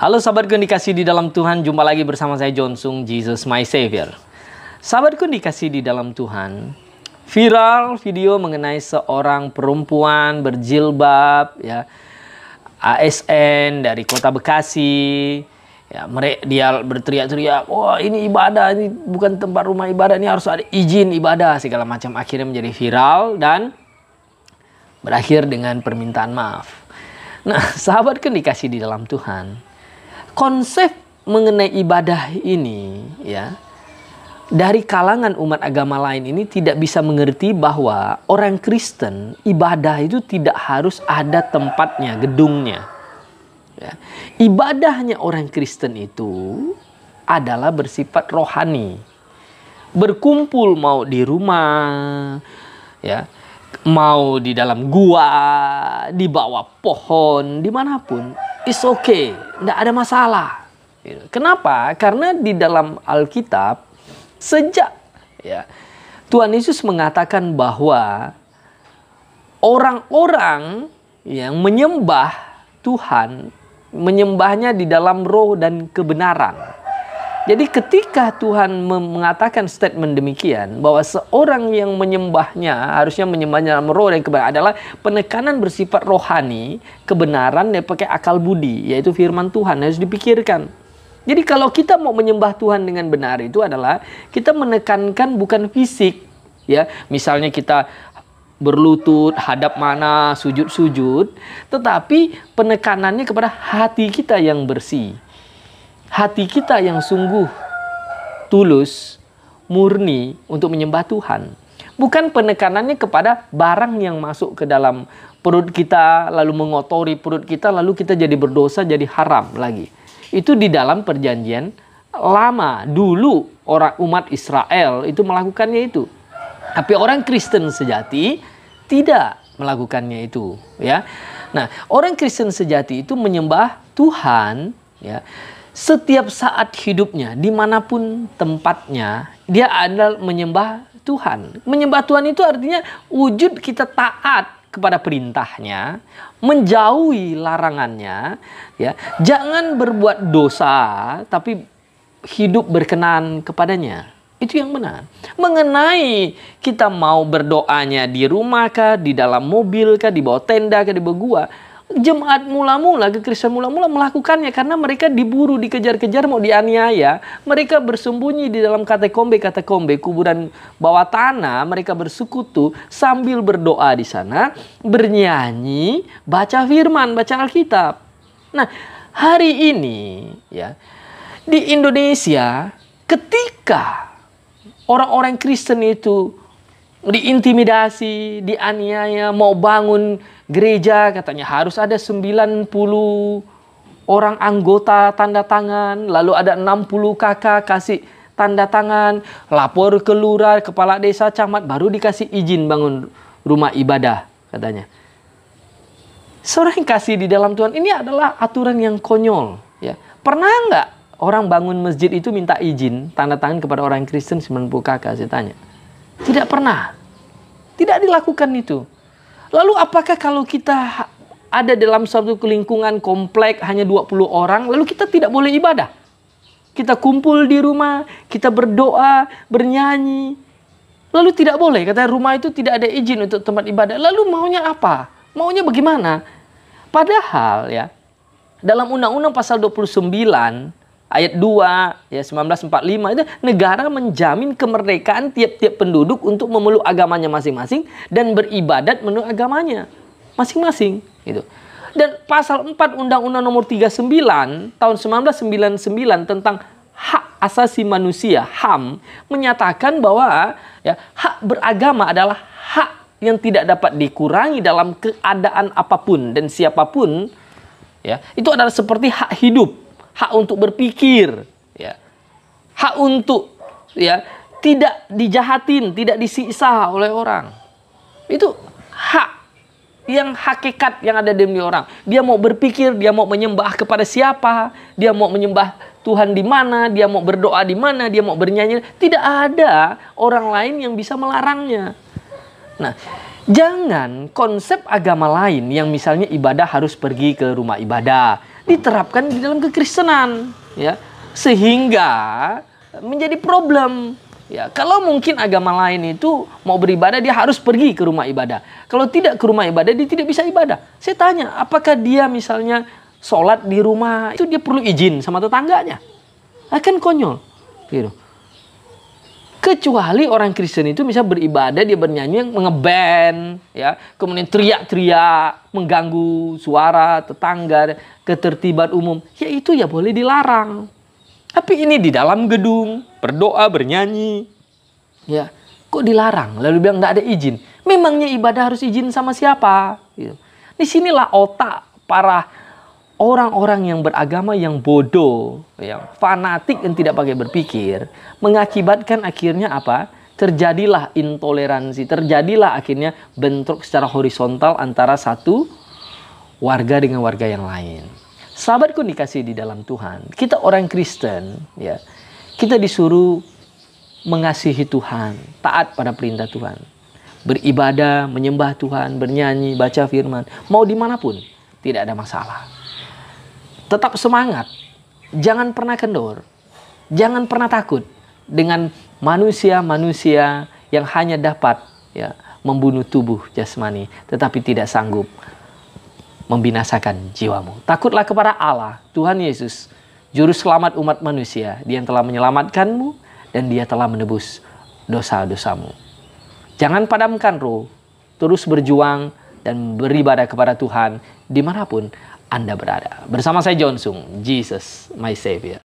Halo sahabatku yang dikasih di dalam Tuhan, jumpa lagi bersama saya John Sung, Jesus My Savior. Sahabatku yang dikasih di dalam Tuhan, viral video mengenai seorang perempuan berjilbab, ya, ASN dari kota Bekasi. Ya, dia berteriak-teriak, wah ini ibadah, ini bukan tempat rumah ibadah, ini harus ada izin ibadah, segala macam. Akhirnya menjadi viral dan berakhir dengan permintaan maaf. Nah, sahabatku yang dikasih di dalam Tuhan, konsep mengenai ibadah ini, ya, dari kalangan umat agama lain ini tidak bisa mengerti bahwa orang Kristen ibadah itu tidak harus ada tempatnya, gedungnya. Ya. Ibadahnya orang Kristen itu adalah bersifat rohani. Berkumpul mau di rumah, ya, mau di dalam gua, di bawah pohon, dimanapun, it's okay, tidak ada masalah. Kenapa? Karena di dalam Alkitab sejak, ya, Tuhan Yesus mengatakan bahwa orang-orang yang menyembah Tuhan, menyembahnya di dalam roh dan kebenaran. Jadi ketika Tuhan mengatakan statement demikian, bahwa seorang yang menyembahnya harusnya menyembahnya dalam roh dan kebenaran, adalah penekanan bersifat rohani, kebenaran yang pakai akal budi, yaitu firman Tuhan harus dipikirkan. Jadi kalau kita mau menyembah Tuhan dengan benar, itu adalah kita menekankan bukan fisik, ya. Misalnya kita berlutut, hadap mana, sujud-sujud, tetapi penekanannya kepada hati kita yang bersih. Hati kita yang sungguh tulus, murni untuk menyembah Tuhan. Bukan penekanannya kepada barang yang masuk ke dalam perut kita, lalu mengotori perut kita, lalu kita jadi berdosa, jadi haram lagi. Itu di dalam perjanjian lama. Dulu orang umat Israel itu melakukannya itu. Tapi orang Kristen sejati tidak melakukannya itu. Ya. Nah, orang Kristen sejati itu menyembah Tuhan, ya, setiap saat hidupnya, dimanapun tempatnya, dia adalah menyembah Tuhan. Menyembah Tuhan itu artinya wujud kita taat kepada perintahnya, menjauhi larangannya, ya. Jangan berbuat dosa, tapi hidup berkenan kepadanya. Itu yang benar. Mengenai kita mau berdoanya di rumah kah, di dalam mobil kah, di bawah tenda kah, di bawah gua, jemaat mula-mula, Kristen mula-mula melakukannya karena mereka diburu, dikejar-kejar, mau dianiaya. Mereka bersembunyi di dalam katakombe, kuburan bawah tanah. Mereka bersekutu sambil berdoa di sana, bernyanyi, baca firman, baca Alkitab. Nah, hari ini, ya, di Indonesia, ketika orang-orang Kristen itu diintimidasi, dianiaya, mau bangun gereja, katanya harus ada 90 orang anggota tanda tangan, lalu ada 60 kakak kasih tanda tangan, lapor ke lurah, kepala desa, camat, baru dikasih izin bangun rumah ibadah, katanya. Seorang yang kasih di dalam Tuhan, ini adalah aturan yang konyol, ya. Pernah nggak orang bangun masjid itu minta izin tanda tangan kepada orang Kristen 90 kakak, saya tanya. Tidak pernah. Tidak dilakukan itu. Lalu apakah kalau kita ada dalam suatu lingkungan komplek hanya 20 orang, lalu kita tidak boleh ibadah? Kita kumpul di rumah, kita berdoa, bernyanyi. Lalu tidak boleh, kata rumah itu tidak ada izin untuk tempat ibadah. Lalu maunya apa? Maunya bagaimana? Padahal, ya, dalam Undang-Undang pasal 29 ayat 2, ya, 1945 itu negara menjamin kemerdekaan tiap-tiap penduduk untuk memeluk agamanya masing-masing dan beribadat menurut agamanya masing-masing, gitu. Dan pasal 4 Undang-Undang nomor 39 tahun 1999 tentang hak asasi manusia, HAM, menyatakan bahwa, ya, hak beragama adalah hak yang tidak dapat dikurangi dalam keadaan apapun dan siapapun, ya. Itu adalah seperti hak hidup, hak untuk berpikir, ya, hak untuk, ya, tidak dijahatin, tidak disiksa oleh orang. Itu hak yang hakikat yang ada di diri orang. Dia mau berpikir, dia mau menyembah kepada siapa, dia mau menyembah Tuhan di mana, dia mau berdoa di mana, dia mau bernyanyi. Tidak ada orang lain yang bisa melarangnya. Nah, jangan konsep agama lain yang misalnya ibadah harus pergi ke rumah ibadah, diterapkan di dalam kekristenan, ya, sehingga menjadi problem. Ya, kalau mungkin agama lain itu mau beribadah dia harus pergi ke rumah ibadah. Kalau tidak ke rumah ibadah dia tidak bisa ibadah. Saya tanya, apakah dia misalnya sholat di rumah itu dia perlu izin sama tetangganya? Akan konyol, gitu. Kecuali orang Kristen itu bisa beribadah, dia bernyanyi, ngeband, ya, kemudian teriak-teriak, mengganggu suara tetangga, ketertiban umum, ya itu ya boleh dilarang. Tapi ini di dalam gedung, berdoa, bernyanyi, ya, kok dilarang? Lalu bilang tidak ada izin. Memangnya ibadah harus izin sama siapa? Gitu. Disinilah otak para orang-orang yang beragama yang bodoh, yang fanatik dan tidak pakai berpikir, mengakibatkan akhirnya apa? Terjadilah intoleransi, terjadilah akhirnya bentrok secara horizontal antara satu warga dengan warga yang lain. Sahabatku dikasih di dalam Tuhan, kita orang Kristen, ya, kita disuruh mengasihi Tuhan, taat pada perintah Tuhan, beribadah, menyembah Tuhan, bernyanyi, baca firman, mau dimanapun, tidak ada masalah. Tetap semangat, jangan pernah kendor, jangan pernah takut dengan manusia-manusia yang hanya dapat, ya, membunuh tubuh jasmani, tetapi tidak sanggup membinasakan jiwamu. Takutlah kepada Allah, Tuhan Yesus, Juru Selamat umat manusia, Dia yang telah menyelamatkanmu dan Dia telah menebus dosa-dosamu. Jangan padamkan roh, terus berjuang dan beribadah kepada Tuhan dimanapun Anda berada. Bersama saya John Sung, Jesus my Savior.